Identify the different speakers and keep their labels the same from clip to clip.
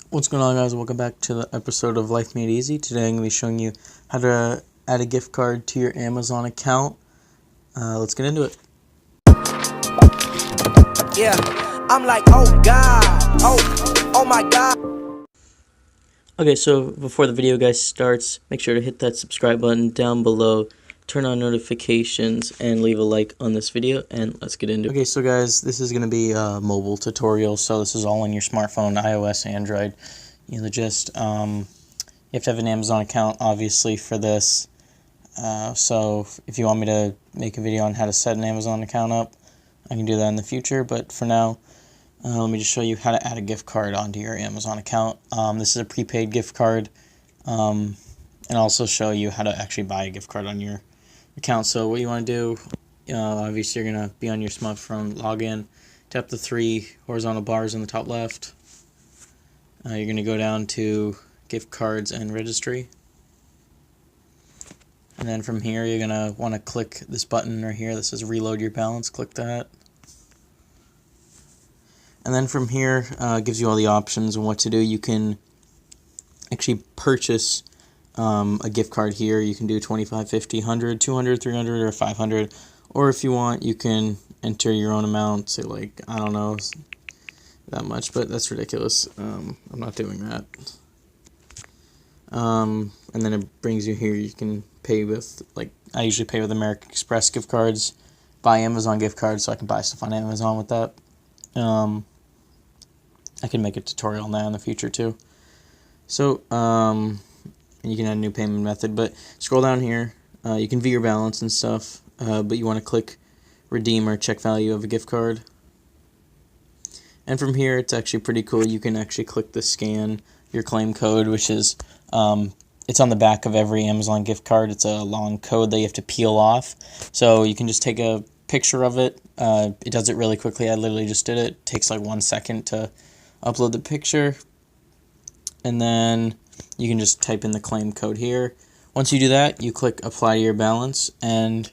Speaker 1: What's going on, guys? Welcome back to the episode of Life Made Easy. Today I'm going to be showing you how to add a gift card to your Amazon account. Let's get into it.
Speaker 2: Yeah, I'm like, oh God, oh my God.
Speaker 1: Okay, so before the video, guys, starts, make sure to hit that subscribe button down below, turn on notifications, and leave a like on this video, and let's get into it. Okay, so guys, this is going to be a mobile tutorial, so this is all on your smartphone, iOS, Android. You know the gist. You have to have an Amazon account, obviously, for this. So if you want me to make a video on how to set an Amazon account up, I can do that in the future, but for now, let me just show you how to add a gift card onto your Amazon account. This is a prepaid gift card, and also show you how to actually buy a gift card on your account. So what you want to do, obviously you're going to be on your smartphone, log in, tap the three horizontal bars in the top left. You're going to go down to gift cards and registry. And then from here you're going to want to click this button right here that says reload your balance. Click that. And then from here, it gives you all the options and what to do. You can actually purchase a gift card here. You can do 25, 50, 100, 200, 300, or 500. Or if you want, you can enter your own amount. Say like, I don't know, that much, but that's ridiculous. I'm not doing that. And then it brings you here. You can pay with, like, I usually pay with American Express gift cards, buy Amazon gift cards, so I can buy stuff on Amazon with that. I can make a tutorial on that in the future too. So, you can add a new payment method, but scroll down here. You can view your balance and stuff, but you want to click redeem or check value of a gift card. And from here, it's actually pretty cool. You can actually click the scan your claim code, which is, it's on the back of every Amazon gift card. It's a long code that you have to peel off. So you can just take a picture of it. It does it really quickly. I literally just did it. It takes like 1 second to upload the picture, and then you can just type in the claim code here. Once you do that, you click apply to your balance, and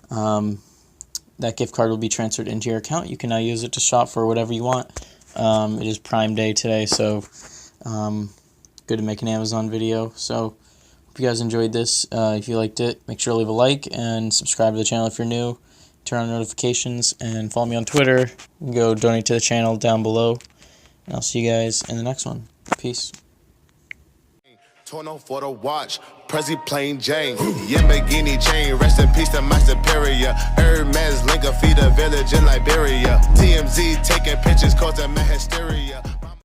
Speaker 1: that gift card will be transferred into your account. You can now use it to shop for whatever you want. It is Prime Day today, so good to make an Amazon video. So hope you guys enjoyed this. If you liked it, make sure to leave a like and subscribe to the channel if you're new. Turn on notifications and follow me on Twitter. Go donate to the channel down below. And I'll see you guys in the next one. Peace.
Speaker 3: Torn for the watch, Prezi plain Jane, Lamborghini chain, rest in peace to my superior. Hermes Linker feed a village in Liberia. TMZ taking pictures causing my hysteria.